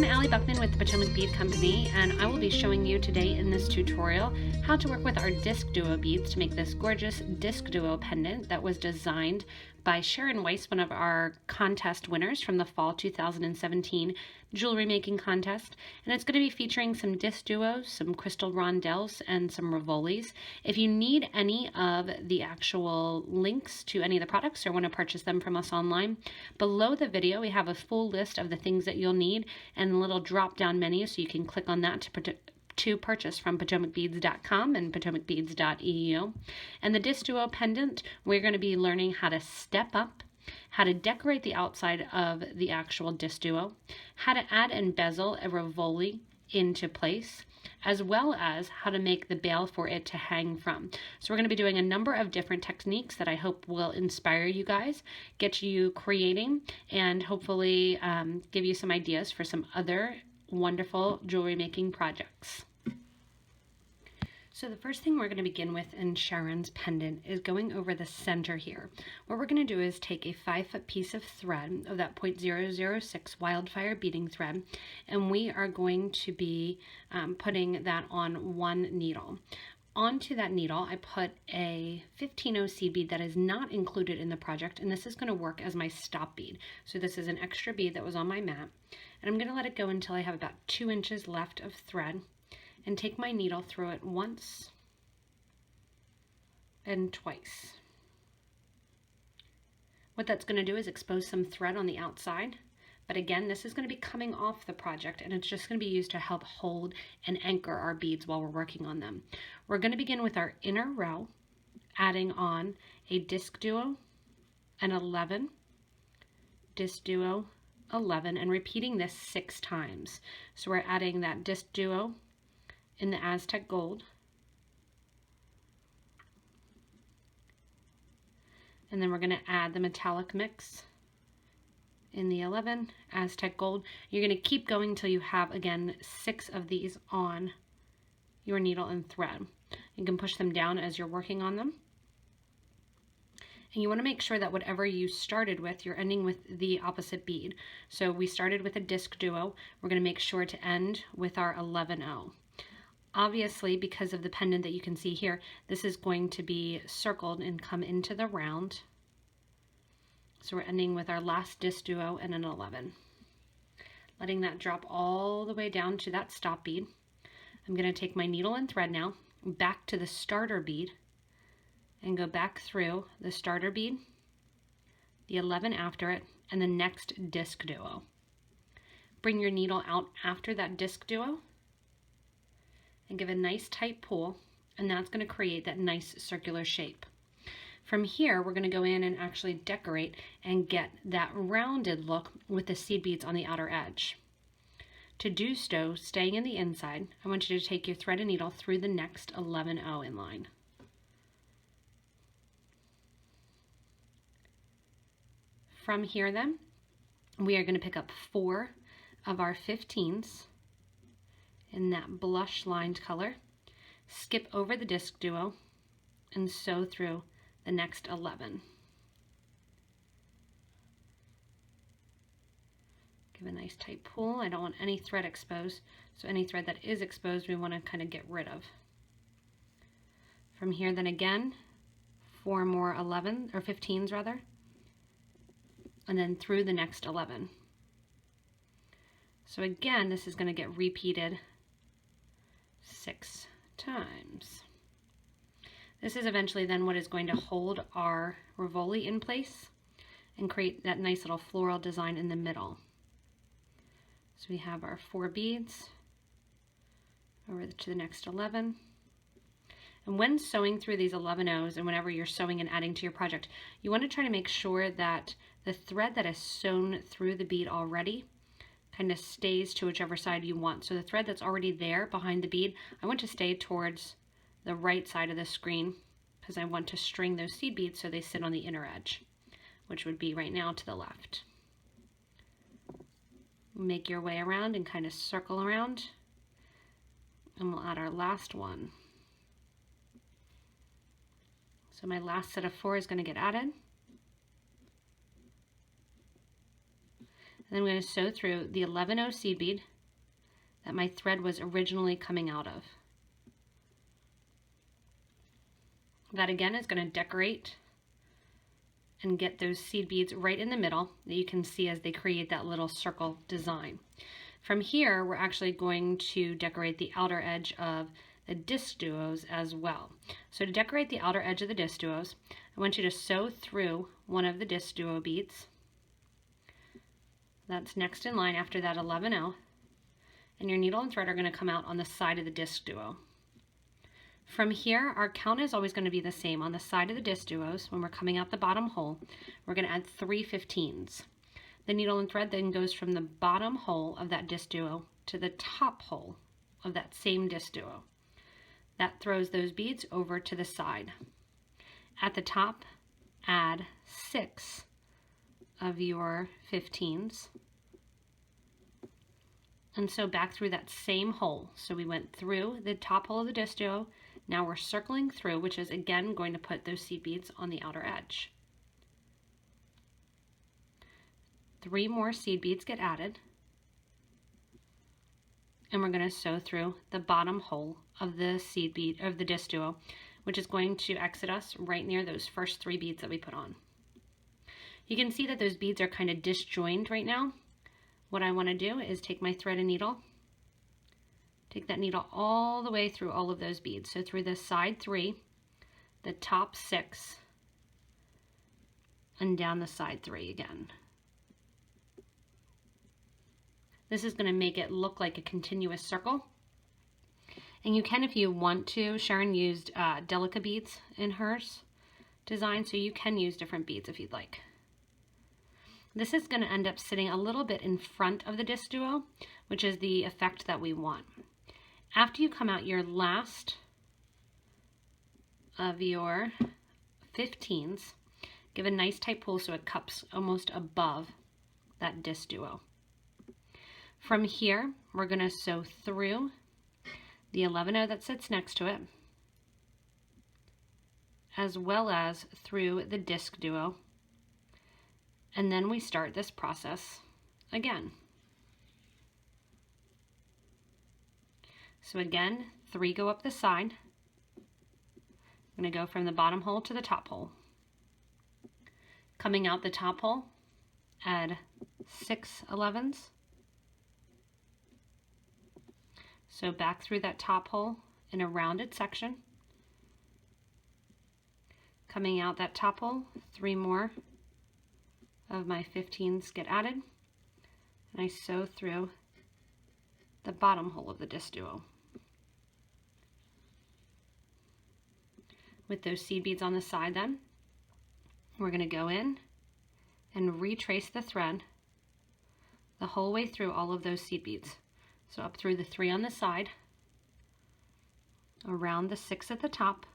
I'm Allie Buckman with the Potomac Bead Company, and I will be showing you today in this tutorial how to work with our disc duo beads to make this gorgeous disc duo pendant that was designed by Sharon Weiss, one of our contest winners from the fall 2017 jewelry making contest. And it's going to be featuring some disc duos, some crystal rondelles, and some rivolis. If you need any of the actual links to any of the products or want to purchase them from us online, below the video we have a full list of the things that you'll need and a little drop down menu, so you can click on that to purchase from potomacbeads.com and potomacbeads.eu. And the disc duo pendant, we're going to be learning how to step up, how to decorate the outside of the actual disc duo, how to add and bezel a rivoli into place, as well as how to make the bail for it to hang from. So we're going to be doing a number of different techniques that I hope will inspire you guys, get you creating, and hopefully give you some ideas for some other wonderful jewelry making projects. So the first thing we're going to begin with in Sharon's pendant is going over the center here. What we're going to do is take a 5-foot piece of thread of that 0.006 wildfire beading thread, and we are going to be putting that on one needle. Onto that needle, I put a 15-0 seed bead that is not included in the project, and this is going to work as my stop bead. So this is an extra bead that was on my mat, and I'm going to let it go until I have about 2 inches left of thread, and take my needle through it once and twice. What that's going to do is expose some thread on the outside, but again, this is going to be coming off the project, and it's just going to be used to help hold and anchor our beads while we're working on them. We're going to begin with our inner row, adding on a disc duo, an 11, disc duo, 11, and repeating this 6 times. So we're adding that disc duo in the Aztec gold, and then we're going to add the metallic mix in the 11, Aztec gold. You're going to keep going until you have, again, 6 of these on your needle and thread. You can push them down as you're working on them. And you want to make sure that whatever you started with, you're ending with the opposite bead. So we started with a disc duo. We're going to make sure to end with our 11-0. Obviously, because of the pendant that you can see here, this is going to be circled and come into the round. So we're ending with our last disc duo and an 11. Letting that drop all the way down to that stop bead. I'm going to take my needle and thread now back to the starter bead and go back through the starter bead, the 11 after it, and the next disc duo. Bring your needle out after that disc duo and give a nice tight pull, and that's going to create that nice circular shape. From here, we're going to go in and actually decorate and get that rounded look with the seed beads on the outer edge. To do so, staying in the inside, I want you to take your thread and needle through the next 11-0 in line. From here then, we are going to pick up 4 of our 15s in that blush lined color, skip over the disc duo, and sew through the next 11. Give a nice tight pull. I don't want any thread exposed, so any thread that is exposed we want to kind of get rid of. From here then again, 4 more 11 or 15s rather, and then through the next 11. So again, this is going to get repeated 6 times. This is eventually then what is going to hold our rivoli in place and create that nice little floral design in the middle. So we have our 4 beads over to the next 11. And when sewing through these 11-0s, and whenever you're sewing and adding to your project, you want to try to make sure that the thread that is sewn through the bead already kind of stays to whichever side you want. So the thread that's already there behind the bead, I want to stay towards the right side of the screen because I want to string those seed beads so they sit on the inner edge, which would be right now to the left. Make your way around and kind of circle around, and we'll add our last one. So my last set of 4 is going to get added. And then I'm going to sew through the 11-0 seed bead that my thread was originally coming out of. That again is going to decorate and get those seed beads right in the middle that you can see as they create that little circle design. From here, we're actually going to decorate the outer edge of the disc duos as well. So to decorate the outer edge of the disc duos, I want you to sew through one of the disc duo beads. That's next in line after that 11-0. And your needle and thread are going to come out on the side of the disc duo. From here, our count is always going to be the same. On the side of the disc duos, when we're coming out the bottom hole, we're going to add 3 15s. The needle and thread then goes from the bottom hole of that disc duo to the top hole of that same disc duo. That throws those beads over to the side. At the top, add 6 of your 15s. And so back through that same hole. So we went through the top hole of the disc duo. Now we're circling through, which is again going to put those seed beads on the outer edge. 3 more seed beads get added. And we're going to sew through the bottom hole of the seed bead of the disc duo, which is going to exit us right near those first 3 beads that we put on. You can see that those beads are kind of disjoined right now. What I want to do is take my thread and needle, take that needle all the way through all of those beads. So through the side 3, the top 6, and down the side 3 again. This is going to make it look like a continuous circle. And you can, if you want to. Sharon used Delica beads in hers design, so you can use different beads if you'd like. This is going to end up sitting a little bit in front of the disc duo, which is the effect that we want. After you come out your last of your 15s, give a nice tight pull so it cups almost above that disc duo. From here, we're going to sew through the 11-0 that sits next to it, as well as through the disc duo. And then we start this process again. So again, 3 go up the side. I'm going to go from the bottom hole to the top hole. Coming out the top hole, add 6 11s. So back through that top hole in a rounded section. Coming out that top hole, 3 more of my 15s get added. And I sew through the bottom hole of the disc duo. With those seed beads on the side then, we're going to go in and retrace the thread the whole way through all of those seed beads. So up through the 3 on the side, around the 6 at the top,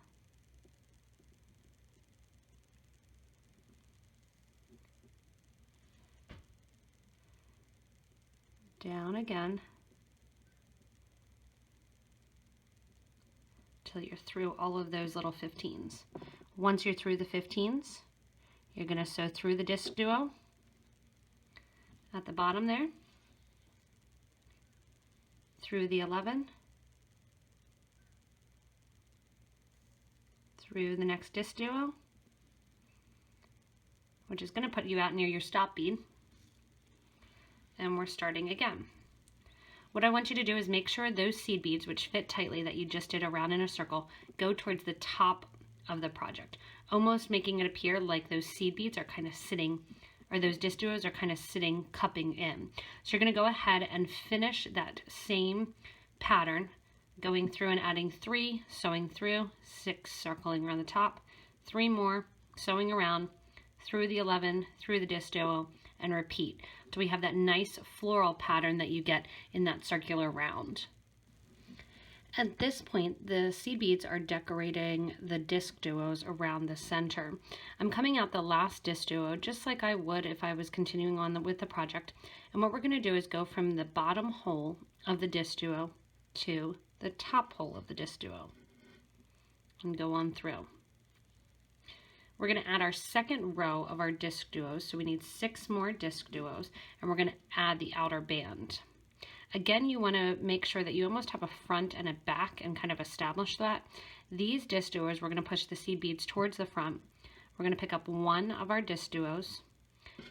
down again, till you're through all of those little 15s. Once you're through the 15s, you're going to sew through the disc duo at the bottom there, through the 11, through the next disc duo, which is going to put you out near your stop bead, and we're starting again. What I want you to do is make sure those seed beads, which fit tightly that you just did around in a circle, go towards the top of the project, almost making it appear like those seed beads are kind of sitting, or those disc duos are kind of sitting, cupping in. So you're going to go ahead and finish that same pattern, going through and adding 3, sewing through, 6 circling around the top, 3 more, sewing around, through the 11, through the disc duo, and repeat. So we have that nice floral pattern that you get in that circular round. At this point, the seed beads are decorating the disc duos around the center. I'm coming out the last disc duo just like I would if I was continuing on with the project. And what we're going to do is go from the bottom hole of the disc duo to the top hole of the disc duo and go on through. We're going to add our second row of our disc duos, so we need 6 more disc duos, and we're going to add the outer band. Again, you want to make sure that you almost have a front and a back and kind of establish that. These disc duos, we're going to push the seed beads towards the front. We're going to pick up one of our disc duos,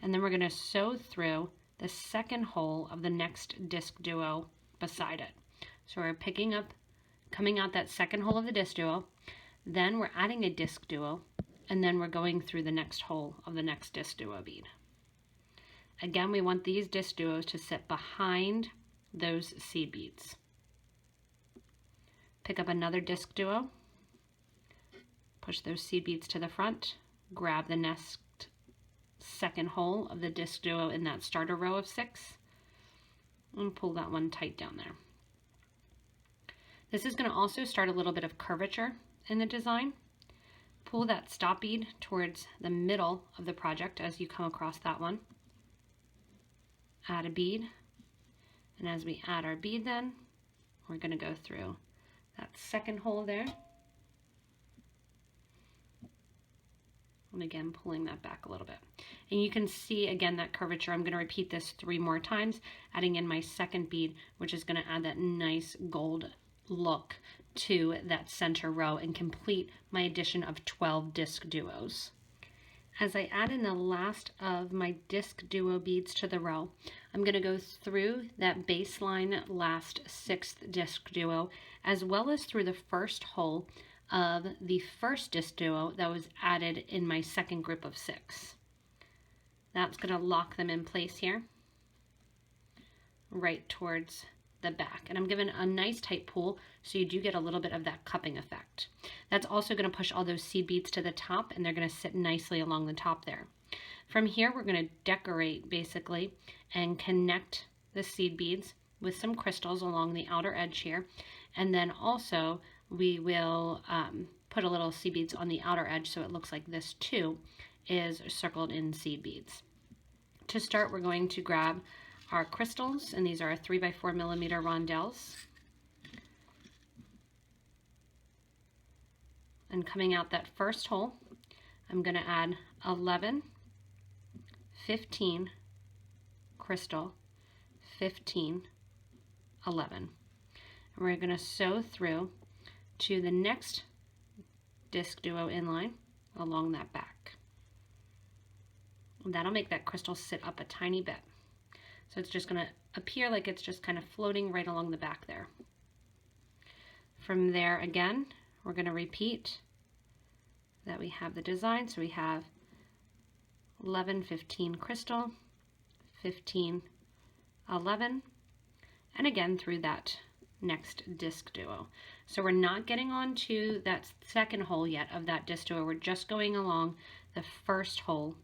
and then we're going to sew through the second hole of the next disc duo beside it. So we're picking up, coming out that second hole of the disc duo, then we're adding a disc duo, and then we're going through the next hole of the next disc duo bead. Again, we want these disc duos to sit behind those seed beads. Pick up another disc duo, push those seed beads to the front, grab the next second hole of the disc duo in that starter row of 6, and pull that one tight down there. This is going to also start a little bit of curvature in the design. Pull that stop bead towards the middle of the project as you come across that one. Add a bead, and as we add our bead, then we're going to go through that second hole there, and again pulling that back a little bit. And you can see again that curvature. I'm going to repeat this 3 more times, adding in my second bead, which is going to add that nice gold look to that center row and complete my addition of 12 disc duos. As I add in the last of my disc duo beads to the row, I'm going to go through that baseline last 6th disc duo, as well as through the first hole of the first disc duo that was added in my second group of 6. That's going to lock them in place here, right towards the back. And I'm giving a nice tight pull so you do get a little bit of that cupping effect. That's also going to push all those seed beads to the top, and they're going to sit nicely along the top there. From here, we're going to decorate basically and connect the seed beads with some crystals along the outer edge here. And then also we will put a little seed beads on the outer edge so it looks like this too is circled in seed beads. To start, we're going to grab our crystals, and these are 3x4 millimeter rondelles. And coming out that first hole, I'm going to add 11, 15, crystal, 15, 11. And we're going to sew through to the next disc duo inline along that back. And that'll make that crystal sit up a tiny bit. So it's just going to appear like it's just kind of floating right along the back there. From there again, we're going to repeat that we have the design. So we have 11, 15 crystal, 15, 11, and again through that next disc duo. So we're not getting on to that second hole yet of that disc duo. We're just going along the first hole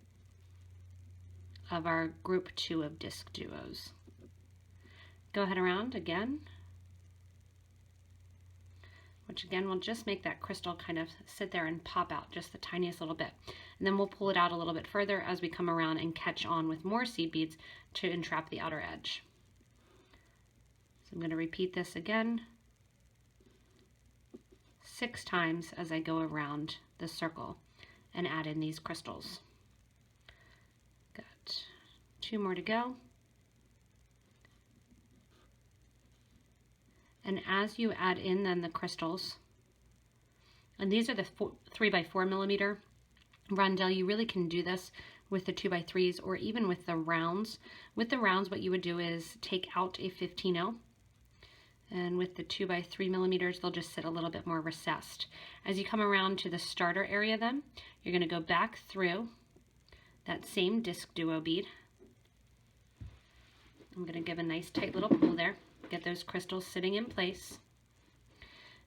of our group 2 of disc duos. Go ahead around again, which again will just make that crystal kind of sit there and pop out just the tiniest little bit. And then we'll pull it out a little bit further as we come around and catch on with more seed beads to entrap the outer edge. So I'm going to repeat this again 6 times as I go around the circle and add in these crystals. Got 2 more to go. And as you add in then the crystals, and these are the 3x4 millimeter rondelle, you really can do this with the 2x3s or even with the rounds. With the rounds, what you would do is take out a 15-0, and with the 2x3 millimeters, they'll just sit a little bit more recessed. As you come around to the starter area then, you're going to go back through that same disc duo bead. I'm going to give a nice tight little pull there, get those crystals sitting in place.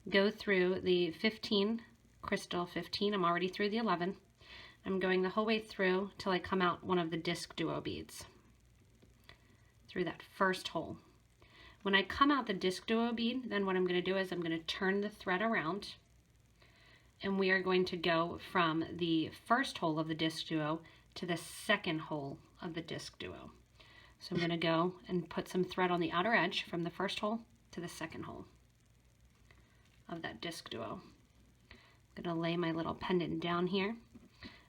Go through the 15, crystal 15, I'm already through the 11. I'm going the whole way through till I come out one of the disc duo beads through that first hole. When I come out the disc duo bead, then what I'm going to do is I'm going to turn the thread around, and we are going to go from the first hole of the disc duo to the second hole of the disc duo. So I'm going to go and put some thread on the outer edge from the first hole to the second hole of that disc duo. I'm going to lay my little pendant down here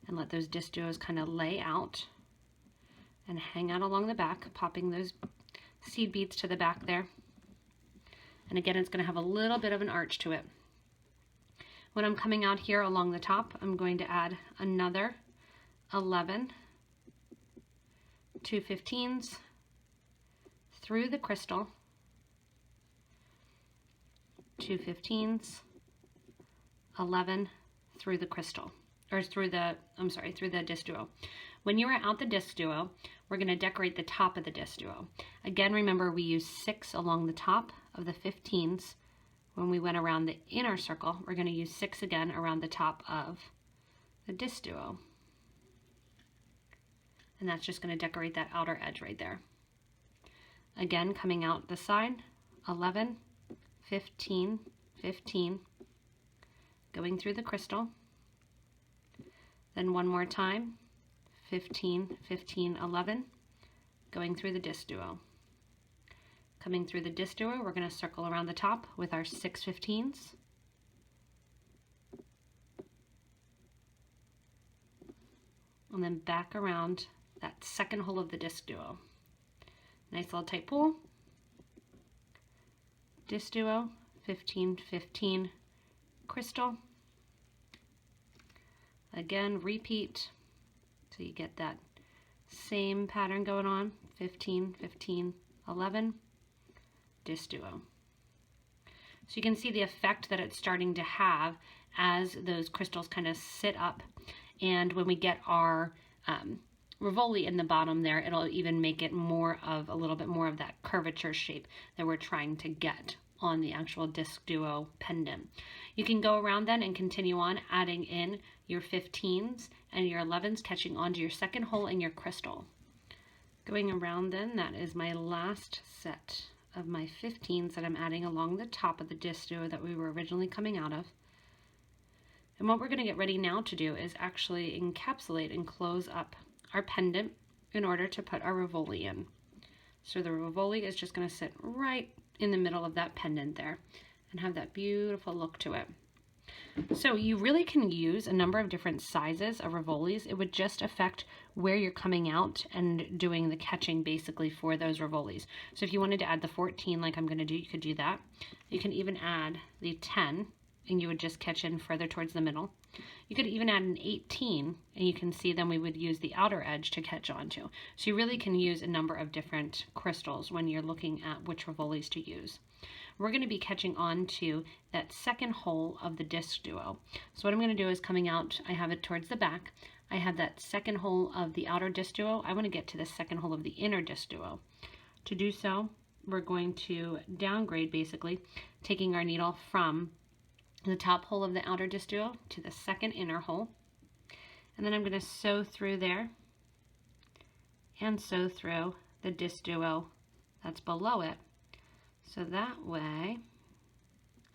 and let those disc duos kind of lay out and hang out along the back, popping those seed beads to the back there. And again, it's going to have a little bit of an arch to it. When I'm coming out here along the top, I'm going to add another 11 2/15s through the crystal, 2/15s, 11 through the crystal, or through the disc duo. When you are out the disc duo, we're going to decorate the top of the disc duo. Again, remember we used 6 along the top of the 15s. When we went around the inner circle, we're going to use 6 again around the top of the disc duo. And that's just going to decorate that outer edge right there. Again, coming out the side, 11, 15, 15, going through the crystal. Then one more time, 15, 15, 11, going through the disc duo. Coming through the disc duo, we're going to circle around the top with our 6 15s. And then back around that second hole of the disc duo. Nice little tight pull. Disc duo, 15, 15, crystal. Again, repeat so you get that same pattern going on. 15, 15, 11, disc duo. So you can see the effect that it's starting to have as those crystals kind of sit up. And when we get our rivoli in the bottom there, it'll even make it more of a little bit more of that curvature shape that we're trying to get on the actual disc duo pendant. You can go around then and continue on adding in your 15s and your 11s, catching onto your second hole in your crystal. Going around then, that is my last set of my 15s that I'm adding along the top of the disc duo that we were originally coming out of. And what we're going to get ready now to do is actually encapsulate and close up our pendant in order to put our rivoli in. So the rivoli is just going to sit right in the middle of that pendant there and have that beautiful look to it. So you really can use a number of different sizes of rivolis. It would just affect where you're coming out and doing the catching basically for those rivolis. So if you wanted to add the 14 like I'm going to do, you could do that. You can even add the 10 and you would just catch in further towards the middle. You could even add an 18 and you can see then we would use the outer edge to catch onto. So you really can use a number of different crystals when you're looking at which rivolis to use. We're going to be catching on to that second hole of the disc duo. So what I'm going to do is coming out, I have it towards the back. I have that second hole of the outer disc duo. I want to get to the second hole of the inner disc duo. To do so, we're going to downgrade basically, taking our needle from the top hole of the outer disc duo to the second inner hole. And then I'm going to sew through there and sew through the disc duo that's below it. So that way,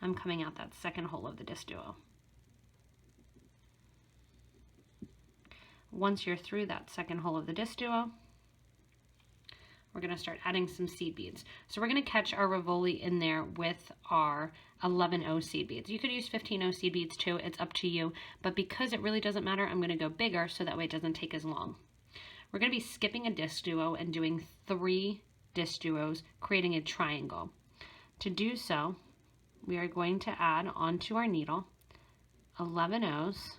I'm coming out that second hole of the disc duo. Once you're through that second hole of the disc duo, we're going to start adding some seed beads. So we're going to catch our rivoli in there with our 11O seed beads. You could use 15O seed beads too, it's up to you. But because it really doesn't matter, I'm going to go bigger so that way it doesn't take as long. We're going to be skipping a disc duo and doing 3 disc duos, creating a triangle. To do so, we are going to add onto our needle 11 O's,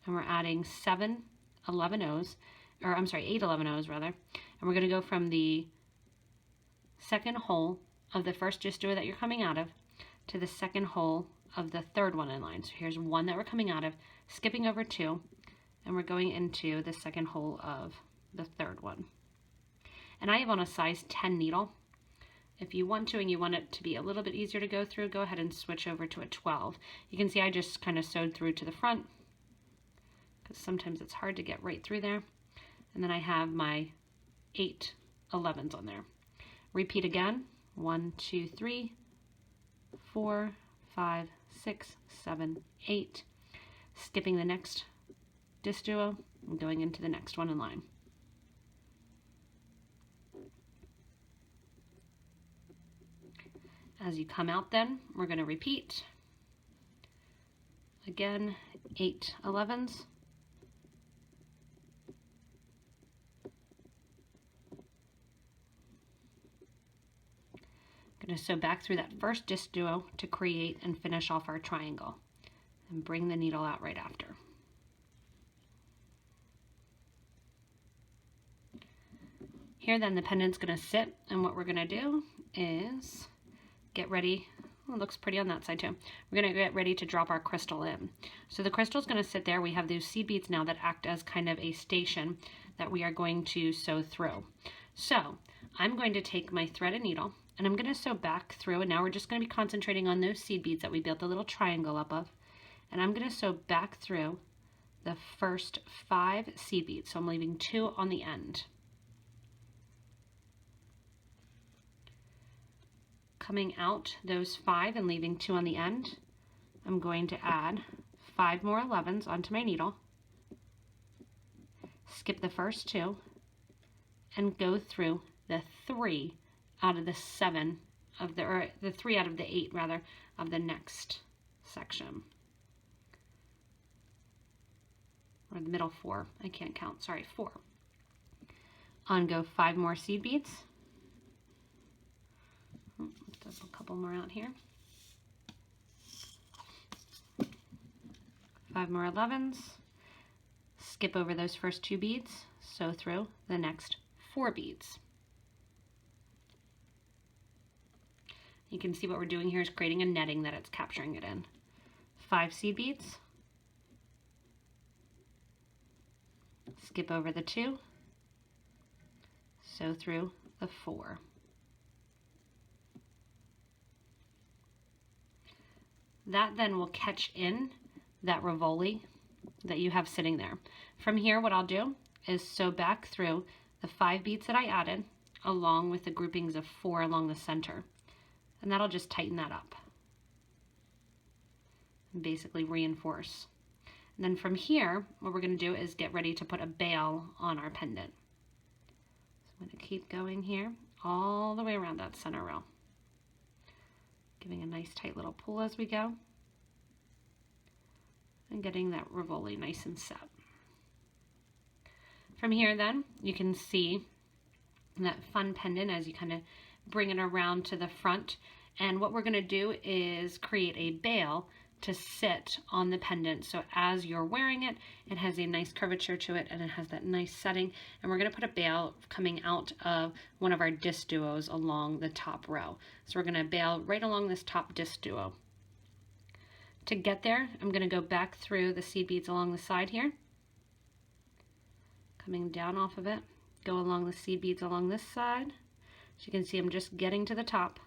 and we're adding 8 11 O's rather, and we're going to go from the second hole of the first disc duo that you're coming out of to the second hole of the third one in line. So here's one that we're coming out of, skipping over 2, and we're going into the second hole of the third one. And I have on a size 10 needle. If you want to and you want it to be a little bit easier to go through, go ahead and switch over to a 12. You can see I just kind of sewed through to the front because sometimes it's hard to get right through there. And then I have my 8 11s on there. Repeat again, 1, 2, 3, 4, 5, 6, 7, 8. Skipping the next disc duo and going into the next one in line. As you come out then, we're going to repeat. Again, 8 11s. going to sew back through that first disc duo to create and finish off our triangle, and bring the needle out right after. Here then the pendant's going to sit, and what we're going to do is get ready. Oh, it looks pretty on that side too. We're going to get ready to drop our crystal in. So the crystal's going to sit there. We have those seed beads now that act as kind of a station that we are going to sew through. So I'm going to take my thread and needle, and I'm going to sew back through, and now we're just going to be concentrating on those seed beads that we built a little triangle up of, and I'm going to sew back through the first 5 seed beads. So I'm leaving 2 on the end. Coming out those 5 and leaving 2 on the end, I'm going to add 5 more 11s onto my needle, skip the first 2, and go through the 3 out of the 7 of the, or the 3 out of the 8 rather, of the next section. Or the middle 4, I can't count, sorry, 4. On go 5 more seed beads. Let's a couple more out here. 5 more 11s. Skip over those first 2 beads, sew through the next 4 beads. You can see what we're doing here is creating a netting that it's capturing it in. 5 seed beads. Skip over the 2, sew through the 4. That then will catch in that rivoli that you have sitting there. From here, what I'll do is sew back through the 5 beads that I added along with the groupings of 4 along the center. And that'll just tighten that up and basically reinforce. And then from here, what we're going to do is get ready to put a bail on our pendant. So I'm going to keep going here all the way around that center row, giving a nice tight little pull as we go, and getting that rivoli nice and set. From here then, you can see that fun pendant as you kind of bring it around to the front. And what we're going to do is create a bail to sit on the pendant. So as you're wearing it, it has a nice curvature to it and it has that nice setting. And we're going to put a bail coming out of one of our disc duos along the top row. So we're going to bail right along this top disc duo. To get there, I'm going to go back through the seed beads along the side here, coming down off of it, go along the seed beads along this side. So you can see I'm just getting to the top,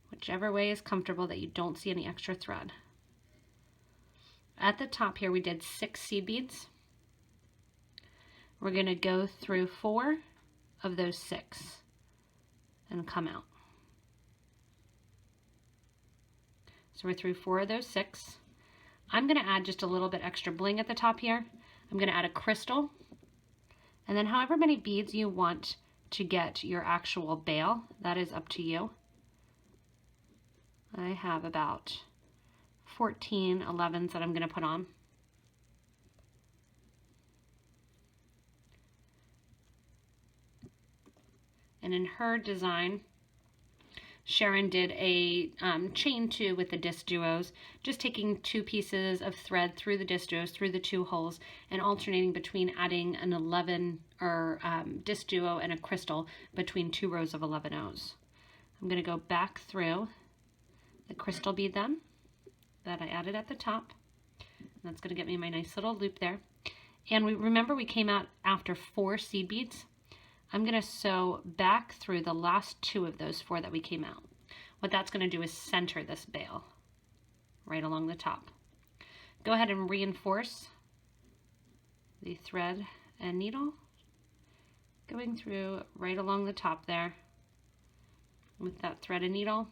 whichever way is comfortable that you don't see any extra thread. At the top here we did 6 seed beads. We're going to go through 4 of those 6 and come out. So we're through 4 of those 6. I'm going to add just a little bit extra bling at the top here. I'm going to add a crystal, and then however many beads you want to get your actual bail, that is up to you. I have about 14 11s that I'm going to put on. And in her design, Sharon did a chain 2 with the disc duos, just taking 2 pieces of thread through the disc duos, through the 2 holes, and alternating between adding an 11 or disc duo and a crystal between 2 rows of 11 O's. I'm going to go back through the crystal bead then that I added at the top. And that's going to get me my nice little loop there. And remember we came out after 4 seed beads. I'm going to sew back through the last 2 of those 4 that we came out. What that's going to do is center this bail right along the top. Go ahead and reinforce the thread and needle, going through right along the top there with that thread and needle,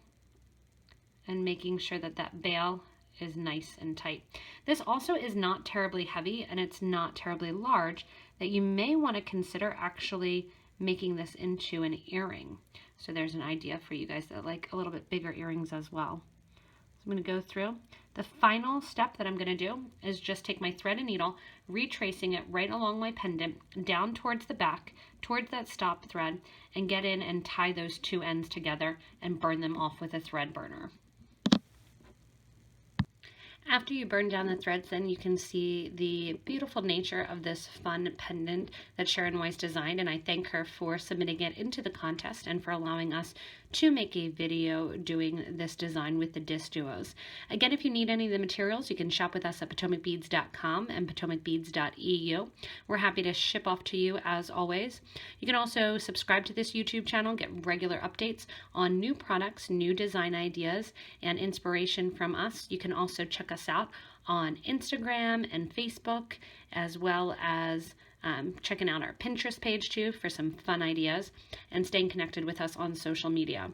and making sure that that bail is nice and tight. This also is not terribly heavy and it's not terribly large, that you may want to consider actually making this into an earring. So there's an idea for you guys that like a little bit bigger earrings as well. So I'm going to go through, The final step that I'm going to do is just take my thread and needle, retracing it right along my pendant, down towards the back, towards that stop thread, and get in and tie those two ends together and burn them off with a thread burner. After you burn down the threads, then you can see the beautiful nature of this fun pendant that Sharon Weiss designed, and I thank her for submitting it into the contest and for allowing us to make a video doing this design with the disc duos. Again, if you need any of the materials, you can shop with us at potomacbeads.com and potomacbeads.eu. We're happy to ship off to you as always. You can also subscribe to this YouTube channel, get regular updates on new products, new design ideas, and inspiration from us. You can also check us out on Instagram and Facebook, as well as checking out our Pinterest page too for some fun ideas, and staying connected with us on social media.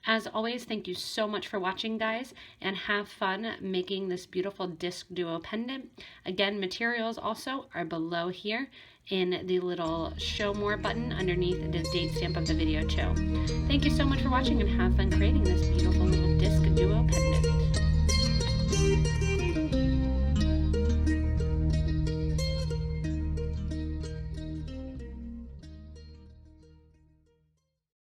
As always, thank you so much for watching, guys, and have fun making this beautiful disc duo pendant. Again, materials also are below here in the little show more button underneath the date stamp of the video too. Thank you so much for watching, and have fun creating this beautiful little disc duo pendant.